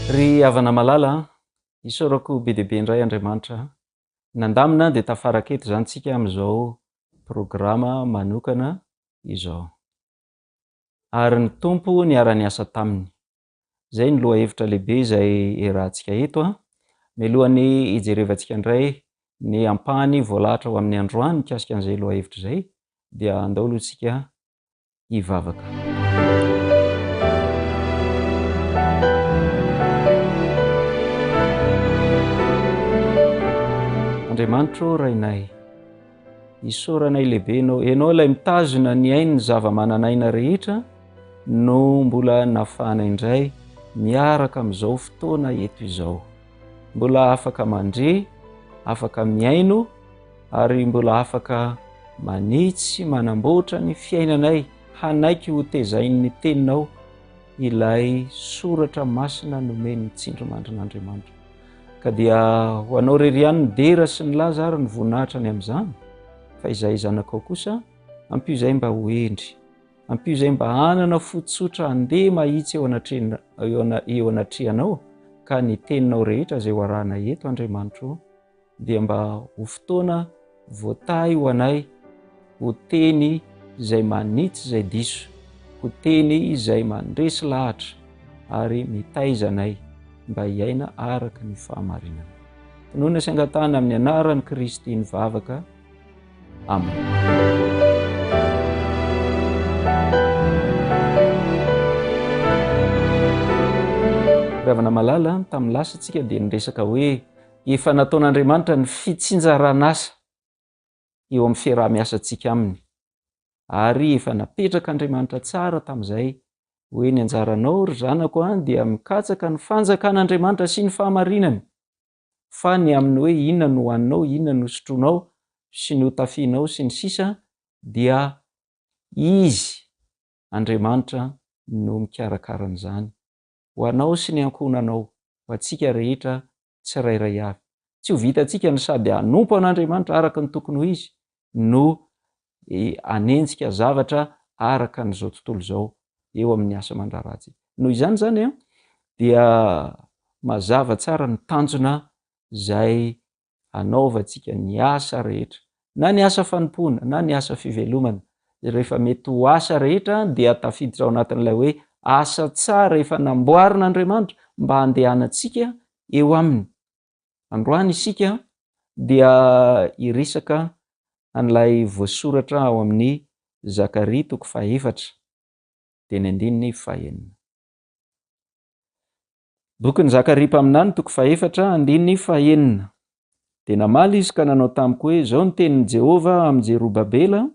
Ry havana malala, isaorako be deaibe indray Andriamanitra. Nandamina dia tafaraka eto zany tsika amin'izao programa manokana izao. Ary ny tompo niara-ny asa taminy. Zay ny lohahevitra lehibe izay iarahantsika eto. Mialohan'ny ijerevantsika indray ny ampahany voalahatra ho amin'ny androany mikasika an'izay lohahevitra izay, dia andao aloha tsika hivavaka. Andriamanitro rainay, isaoranay lehibe ianao ilay mitazona ny ainy ny zava-mananaina rehetra no mbola nafana indray miaraka amin'izao fotoana eto izao. Mbola afaka mandre, afaka miaino ary mbola afaka manitsy manamboatra ny fiainanay, hanaiky ho tezain'ny teninao ilay soratra masina nomeny tsindrimandrin'Andriamanitra. Ka dia ho anao rery ihany ny dera sy ny laza ary ny voninahitra ny amin'izany, fa izay zanakao kosa ampio izay mba hoendry, ampio izay mba hanana fotsotra andeha mahitsy eo anatrehanao, ka ny teninao rehetra izay ho arahana eto Andriamanitro dia mba ho fotoana voatay ho anay, ho teny izay manitsy izay diso, ho teny izay mandresy lahatra ary mitaizanay mba hiaina araka ny fahamarinana. Tonoina sy angatahana amin'ny anaran'i Kristy nivavaka. Amen. Ravana malala, tamin'ny lasa tsika dia niresaka hoe efa nataon'Andriamanitra ny fitsinjaran'asa eo amin'ny fiaraha-miasantsika aminy, ary efa napetrak'Andriamanitra tsara tamin'izay hoe ny anjaranao ry zanako dia mikatsaka ny fanjakan'Andriamanitra sy ny fahamarinany, fa ny amin'ny hoe inona no hoaninao, inona no sotronao sy ny hotafianao sy ny sisa, dia izy Andriamanitra no mikarakara an'izany ho anao sy ny ankonanao, ho antsika rehetra tsirairay avy. Tsy ho vitantsika ny sady hanompo an'Andriamanitra araka ny tokony ho izy, no anenjika zavatra araka n'izao tontolo izao eo amin'ny asa mandraratsy. Noho izany zany dia mazava tsara ny tanjona izay anaovantsika ny asa rehetra, na ny asa fanompoana, na ny asa fivelomana. Rehefa mety ho asa rehetra dia tafiditra ao anatin'ilay hoe asa tsara efa namboarin'Andriamanitra mba handehanantsika eo aminy. Androany isika dia iresaka an'ilay voasoratra ao amin'ny Zakaria 4:4 dia ny 1:9. Bokin'ny Zakaria mpaminany 4:4 dia namaly izy ka nanao tamiko hoe zao ny tenin'i Jehova amin'ny Jerobabela,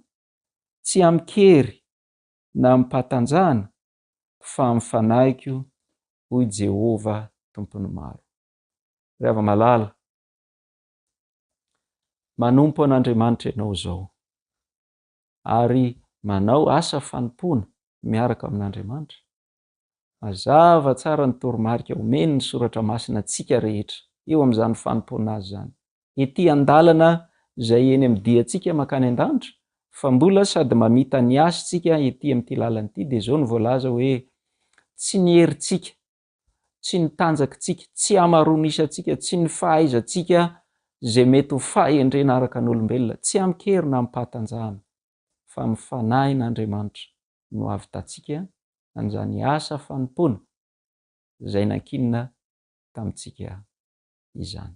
tsy amikery na ampatanjahana fa amfanahiko hoy Jehova tompony maro. Rava malala, manompo an'Andriamanitra ianao zao ary manao asa fanompoana miaraka amin'Andriamanitra. Mazava tsara ny toromarika omeny ny soratra masina tsika rehetra eo amin'izany fanompoana azy zany. Ety andalana izay eny amin'ny diantsika makany an-danitra, fa mbola sady mamita ny asa tsika ety amin'ity lalana ity, dia zao ny voalaza hoe tsy ny herintsika, tsy ny tanjakintsika, tsy amaroanisantsika, tsy ny fahaizantsika izay mety ho fahendrena araka n'olombelona, tsy amikery na ampatanjahana, fa mifanahin'Andriamanitra no avy tatsika an'izany asa fanompoana izay nankinina tamintsika izany.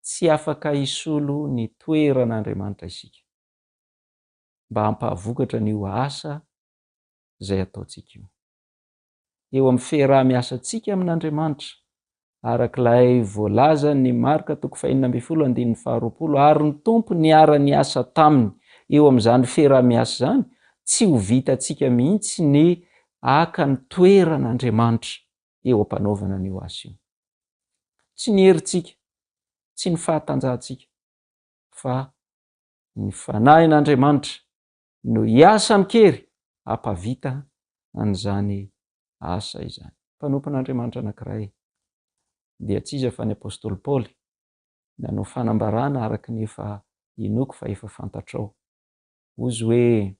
Tsy afaka hisolo ny toeran'Andriamanitra isika mba hampahavokatra n'io asa izay ataontsika io. Eo amin'ny fiaraha-miasantsika amin'Andriamanitra, arak'ilay voalaza ny Marka 5:12, ary ny tompo niara-ny asa taminy eo amin'izany fiaraha-miasa zany, tsy ho vitantsika mihitsy ny aka ny toeran'Andriamanitra eo ampanaovana n'io asa io. Tsy ny herintsika, tsy ny fahatanjahantsika, fa ny fanahin'Andriamanitra no hiasa mikery hampavita an'izany asa izany. Mpanompon'Andriamanitra anankiray dia tsy iza fa ny apôstôly Paoly nanao fanambarana araka ny efa inoko fa efa fantatrao. Ozy hoe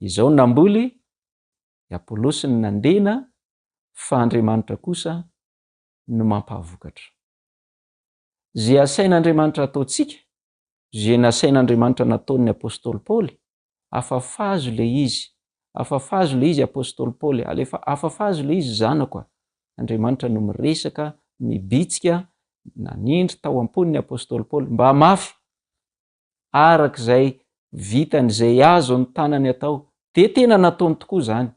izao namboly, i Apôlôsy ny nandena, fa Andriamanitra kosa no mampahvokatra. Zay asain'Andriamanitra ataontsika, zay nasain'Andriamanitra nataon'ny apôstôly Paoly, afafazo le izy, afafazo le izy apôstôly Paoly, alefa afafazo le izy zanako. Andriamanitra no miresaka, mibitsika, nanindry tao ampon'ny apôstôly Paoly mba mafy arak'izay vitan'izay azo ny tanany atao, de tena nataony tokoa zany.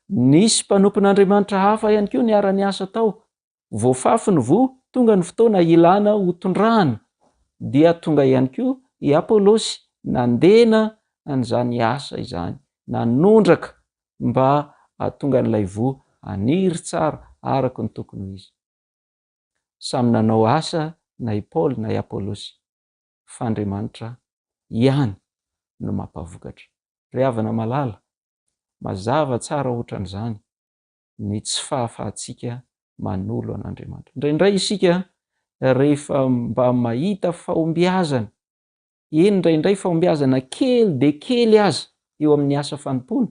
Nisy mpanompon'Andriamanitra hafa ihany koa niara ny asa tao, voafafy ny vo, tonga ny fotoana ilana ho tondrahana, dia tonga ihany koa i Apôlôsy nandena an'izany asa izany, nanondraka mba atonga n'ilay vo aniry tsara araka ny tokony izy. Samy nanao asa na i Paoly na i Apôlôsy, fa Andriamanitra ihany no mampahvokatra. Ry havana malala, mazava tsara ohatran'izany ny tsy fahafahantsika manolo an'Andriamanitra. Indraindray isika rehefa mba mahita fahombiazana, indraindray fahombiazana kely de kely aza eo amin'ny asa fanompona,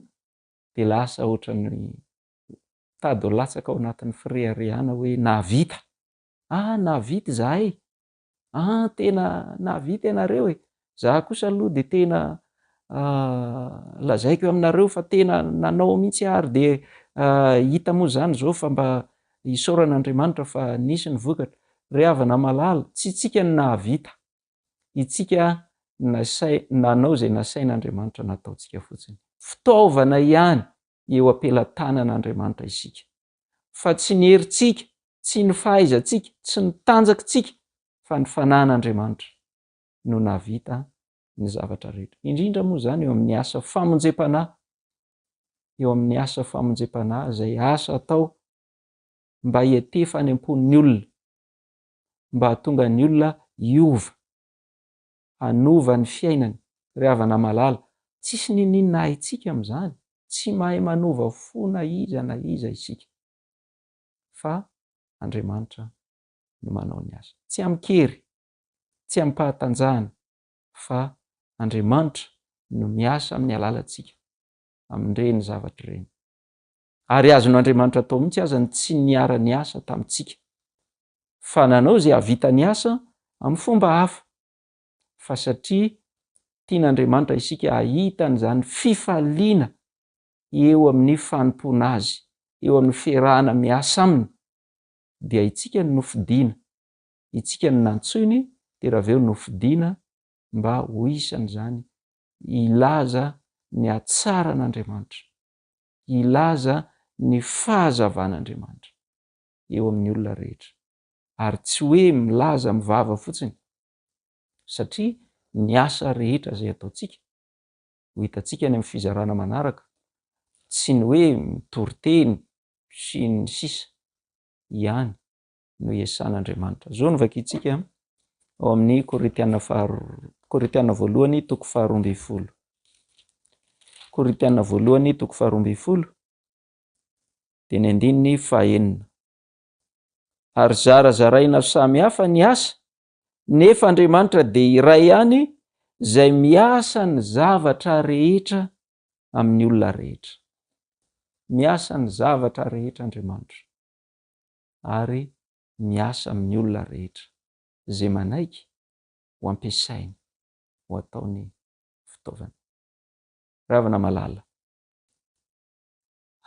de lasa ohatran'ny tady ho latsaka ao anatin'ny firehariana hoe navita. Navita zahay, tena navita ianareo e. Za kosa aloha de tena lazaiko aminareo fa tena nanao mihitsy ary, de hita moa zany zao fa mba isaoran'Andriamanitra fa nisy ny vokatra. Ry havana malala, tsy tsika ny nahavita, itsika nanao zay nasain'Andriamanitra nataontsika fotsiny. Fitaovana ihany eo ampelantanan'Andriamanitra isika, fa tsy ny herintsika, tsy ny fahaizantsika, tsy ny tanjakintsika, fa ny fanan'Andriamanitra no nahavita ny zavatra rehetra. Indrindra moa zany eo amin'ny asa famonjem-panahy, eo amin'ny asa famonjem-panahy, zay asa atao mba hiatefa any amponin'ny olona, mba hatonga ny olona hiova, hanova ny fiainany. Ry havana malala, tsisy ninona haitsika amin'izany, tsy mahay manova fo na iza isika, fa Andriamanitra no manao ny asa. Tsy amikery, tsy ampahatanjahana, fa Andriamanitra no miasa amin'ny alalantsika amin'ireny zavatra ireny. Ary azon'Andriamanitra atao mihitsy aza ny tsy niara ny asa tamintsika, fa nanao zay havita ny asa amin'ny fomba hafa, fa satria tian'Andriamanitra isika hahita an'izany fifaliana eo amin'ny fanompona azy, eo amin'ny fiarahana miasa aminy, dia itsika no nofidiana, itsika no nantsoiny, de raha aveo nofidiana mba ho isan'izany ilaza ny hatsaran'Andriamanitra, ilaza ny fahazavan'Andriamanitra eo amin'ny olona rehetra, ary tsy hoe milaza mivava fotsiny, satria ny asa rehetra zay ataontsika, ho hitantsika any amin'ny fizarana manaraka, tsy ny hoe mitoriteny sy ny sisa ihany no iasan'Andriamanitra. Zao no vakitsika ao amin'ny Korinthiana voalohany toko 12. Korinthiana voalohany toko 12, de ny andininy 9. Ary zarazaraina samy hafa ny asa, nefa Andriamanitra de iray ihany zay miasa ny zavatra rehetra amin'ny olona rehetra. Miasa ny zavatra rehetra Andriamanitra, ary miasa amin'ny olona rehetra zay manaiky ho ampiasainy, ho ataony fitaovana. Ravana malala,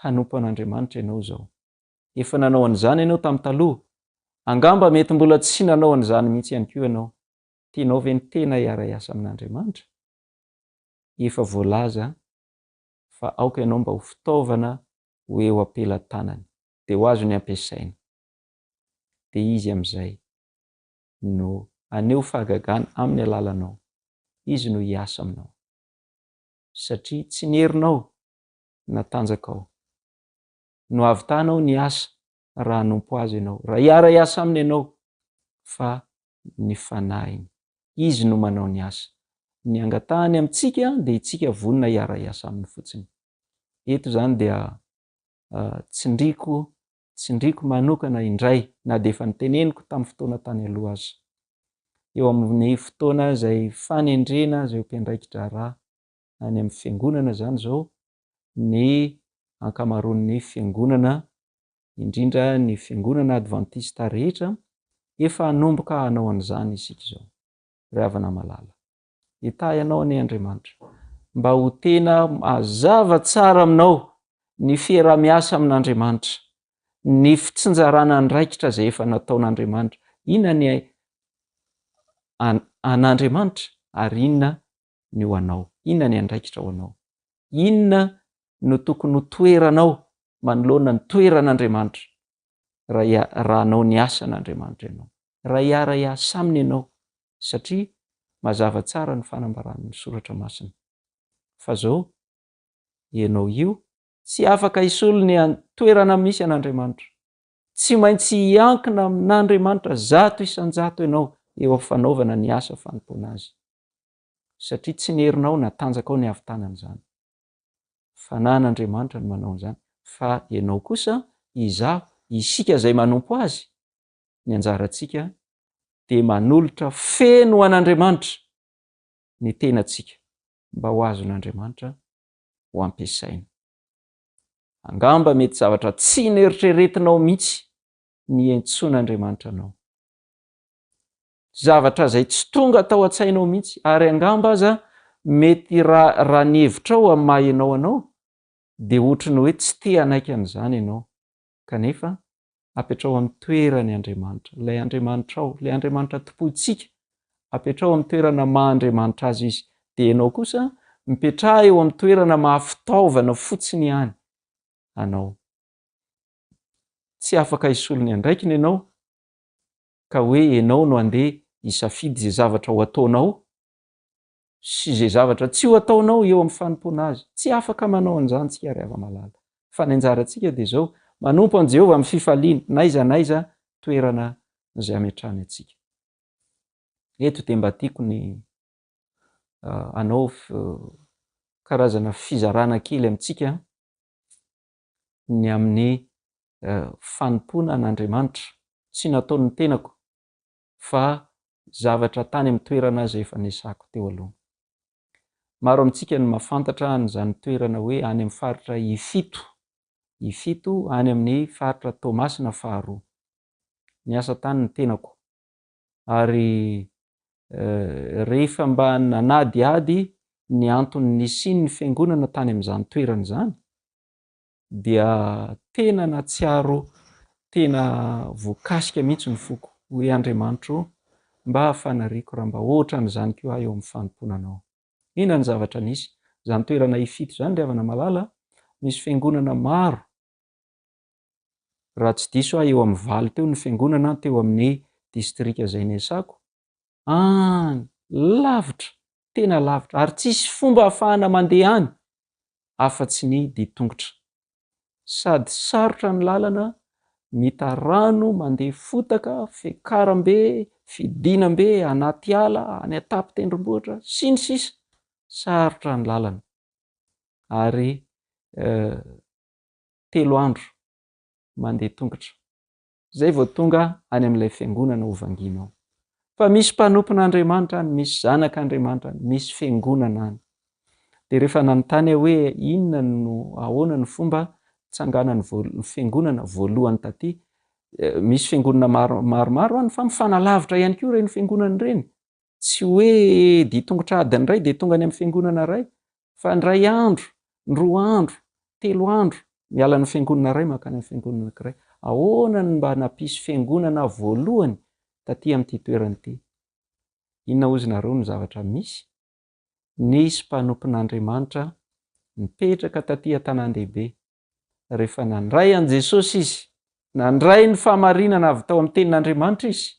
hanompo an'Andriamanitra ianao zao. Efa nanao an'izany ianao tamin'ny taloha, angamba mety mbola tsy nanao an'izany mihitsy ihany koa ianao. Tianao ve ny tena hiara-iasa amin'Andriamanitra? Efa voalaza fa aoka ianao mba ho fitaovana ho eo ampelantanany, de ho azo ny ampiasainy, de izy am'izay no aneo fahagagana amin'ny alalanao, izy no hiasa aminao, satria tsy ny herinao natanjaka ao, no avitanao ny asa raha hanompo azy ianao, raha hiara-iasa aminy ianao, fa ny fanahiny, izy no manao ny asa. Ny angatahany amintsika de itsika vonona hiara-iasa aminy fotsiny. Eto zany dia tsindriko manokana indray, na de efa niteneniko tamin'ny fotoana tany aloha azy, eo amin'ny fotoana zay fanendrena zay mpiandraikitra raha any amin'ny fiangonana zany zao, ny ankamaroan'ny fiangonana indrindra ny fiangonana advantista rehetra efa hanomboka hanao an'izany isika zao. Ry havana malala, hita ianao ny Andriamanitra mba ho tena mazava tsara aminao ny fiarah-miasa amin'Andriamanitra, ny fitsinjarana andraikitra zay efa nataon'Andriamanitra. Inona ny an'Andriamanitra ary inona ny ho anao, inona ny andraikitra ho anao, inona no tokony ho toeranao manoloana ny toeran'Andriamanitra raha anao ny asan'Andriamanitra ianao, raha hiara-hiasa aminy ianao, satria mazava tsara ny fanambaran'ny soratra masina fa zao ianao io tsy afaka hisolo ny toerana misy an'Andriamanitra, tsy maintsy hiankina amin'Andriamanitra zato isan-jato ianao eo amin'ny fanaovana ny asa fanompoana azy, satria tsy ny herinao natanjaka ao ny havitanan'izany, fa na n'Andriamanitra ny manao an'izany, fa ianao kosa izaho isika zay manompo azy, ny anjarantsika de manolotra feno an'Andriamanitra ny tenantsika mba ho azon'Andriamanitra ho ampiasaina. Angamba mety zavatra tsy neritreretinao mihitsy ny entsoan'Andriamanitra anao, zavatra zay tsy tonga tao an-tsainao mihitsy, ary angamba aza mety raha ny hevitrao amin'ny maha ianao anao de ohatrany hoe tsy te hanaiky an'izany ianao, kanefa apetrao amin'ny toerany Andriamanitra, ilay Andriamanitra ao, ilay Andriamanitra topoitsika, apetrao amin'ny toerana maha-Andriamanitra azy izy, de ianao kosa mipetraha eo amin'ny toerana mahafitaovana fotsiny ihany anao. Tsy afaka hisolo ny andraikiny ianao ka hoe ianao no andeha hisafidy zay zavatra ho ataonao sy zay zavatra tsy ho ataonao eo amin'ny fanompoana azy. Tsy afaka manao an'izany tsika ry hava-malala, fa ny anjarantsika de zao manompo an Jehovah amin'ny fifaliana naiza naiza toerana zay ametrahany atsika. Eto de mba tiako ny anao karazana fizarana kely amintsika ny amin'ny fanompoana an'Andriamanitra, tsy nataony ny tenako fa zavatra tany amin'ny toerana zay efa nisako teo aloha. Maro amintsika ny mahafantatra an'izany toerana hoe any amin'ny faritra Ifito any amin'ny faritra Toamasina faharoa, niasa tany ny tenako, ary rehefa mba nanadiady ny antony nisiny ny fiangonana tany amin'izany toerana izany dia tena natsiaro, tena voakasika mihitsy ny foko hoe Andriamanitra mba hafanariko raha mba ohatran'izany koa aho eo amin'ny fanompoananao. Inona ny zavatra nisy? Zany toerana Ifito zany ry havana malala, misy fiangonana maro, raha tsy diso aho eo amin'ny 8 teo ny fiangonana teo amin'ny distrika zay niasako, lavitra, tena lavitra, ary tsisy fomba ahafahana mandeha any afa-tsy ny ditongotra, sady sarotra ny lalana, mita rano, mandeha fotaka, fiakaram-be, fidinam-be, anaty ala, any an-tampy tendrombohitra sy ny sisa, sarotra ny lalana, ary 3 andro mandeha tongotra zay vao tonga any amin'ilay fiangonana ovanginao. Fa misy mpanompon'Andriamanitra any, misy zanak'Andriamanitra any, misy fiangonana any. De rehefa nanontany hoe inona no ahoana ny fomba tsanganan'ny fiangonana voalohany taty, misy fiangonana maromaro any fa mifanalavitra ihany koa ireny fiangonana ireny, tsy hoe ditongotra adiny iray de tonga any amin'ny fiangonana iray, fa ndray andro, 2 andro, 3 andro miala ny fiangonana iray makany amin'ny fiangonana anankiray. Ahoana ny mba nampisy fiangonana voalohany taty amin'ity toerana ity? Inona ozy nareo ny zavatra misy? Nisy mpanompon'Andriamanitra nipetraka taty an-tanan-dehibe, rehefa nandray an Jesosy izy, nandray ny fahamarinana avy tao amin'ny tenin'Andriamanitra izy,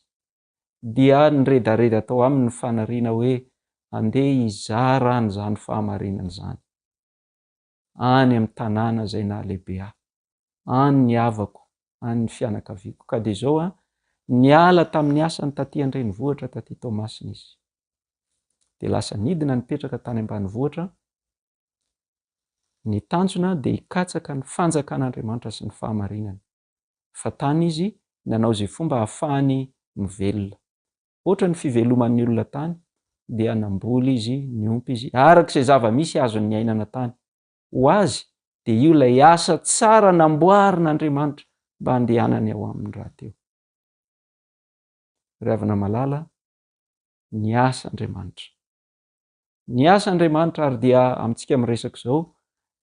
dia niredareda tao aminy ny fanariana hoe andeha hizara an'izany fahamarinana izany any amin'ny tanàna zay nahalehibe ahy, any ny havako, any ny fianakaviako. Ka de zao niala tamin'ny asany taty an-drenivohitra taty Toamasina izy, de lasa nidina nipetraka tany ambanivohitra, ny tanjona de hikatsaka ny fanjakan'Andriamanitra sy ny fahamarinana, fa tany izy nanao zay fomba ahafahany mivelona. Ohatra ny fiveloman'ny olona tany dia namboly izy, niompy izy arak'izay zava-misy azony ainana tany. Ho azy de io lay asa tsara namboarin'Andriamanitra mba handehanany ao amin'ny raha teo. Ry havana malala, ny asa Andriamanitra. Ny asa Andriamanitra ary dia amintsika miresaka izao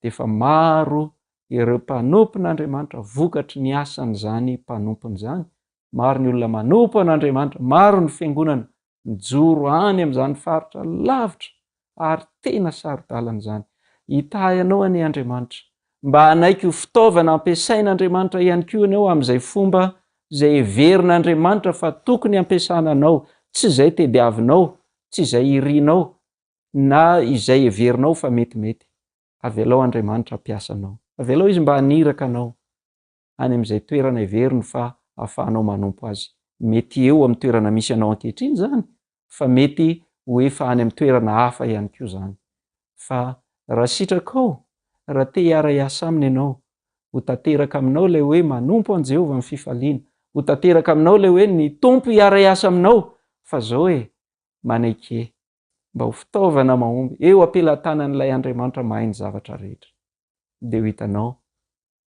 dia efa maro ireo mpanompon'Andriamanitra vokatry ny asan'izany mpanompony izany. Maro ny olona manompo an'Andriamanitra, maro ny fiangonana mijoro any amin'izany faritra lavitra ary tena saro-dalana izany. Hitahy ianao anie Andriamanitra, mba hanaiky ho fitaovana ampiasain'Andriamanitra ihany koa ianao amin'izay fomba izay heverin'Andriamanitra fa tokony ampiasana anao, tsy izay tediavinao, tsy izay irianao, na izay heverinao fa metimety. Avelao Andriamanitra ampiasa anao. Avelao izy mba haniraka anao any amin'izay toerana heveriny fa ahafahanao manompo azy. Mety eo amin'ny toerana misy anao ankehitriny izany, fa mety ho efa any amin'ny toerana hafa ihany koa izany. Fa raha sitrakao, raha te hiara-iasa aminy ianao, ho tanteraka aminao ilay hoe manompo an Jehovah amin'ny fifaliana, ho tanteraka aminao ilay hoe ny tompo hiara-iasa aminao, fa zao manaiky mba ho fitaovana mahomby eo ampelantanan'ilay Andriamanitra mahay ny zavatra rehetra. Dia ho hitanao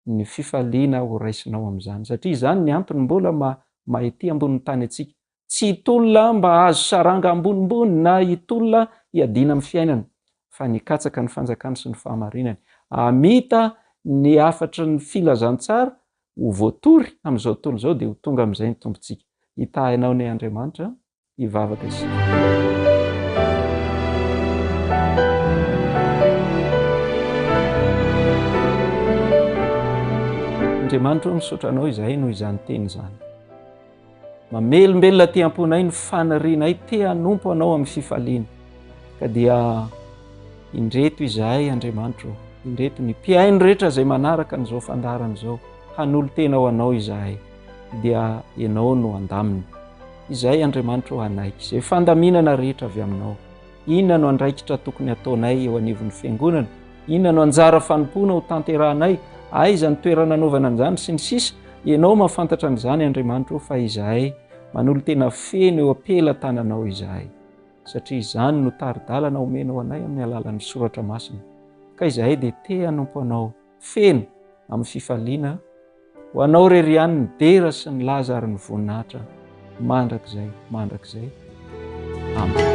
ny fifaliana ho raisinao amin'izany, satria izany ny antony mbola mahety ambonin'ny tany atsika. Tsy hitolona mba azo saranga ambonimbony na hitolona hiadina amin'ny fiainana, fa nikatsaka ny fanjakany sy ny fahamarinany. Amita ny afatry ny filazantsara ho voatory amin'izao tontolo izao dia ho tonga amin'izay ny tompontsika. Hitahinao ny Andriamanitra hivavaka isika. Andriamanitra misaotra anao izahay noho izany teny izany. Mamelombelona ty amponay ny fanarianay te hanompo anao amin'ny fifaliana. Ka dia indreto izahay Andriamanitra, indreto ny mpiaino rehetra izay manaraka an'izao fandarana izao, hanolo-tenao anao izahay, dia ianao no andaminy. Izahay Andriamanitra ho anaiky, izay fandaminana rehetra avy aminao. Inona no andraikitra tokony ataonay eo anivon'ny fiangonana? Inona no anjara fanompoana ho tanterahanay? Aiza ny toerana anaovana an'izany sy ny sisa? Ianao mahafantatra an'izany Andriamanitra, fa izahay manolo tena feno eo ampelantananao izahay. Satria izany no tari-dalana omenao anay amin'ny alalan'ny soratra masina. Ka izahay dia te hanompo anao feno amin'ny fifaliana, ho anao rery ihany ny dera sy ny laza ary ny voninahitra mandrakizay. Amen.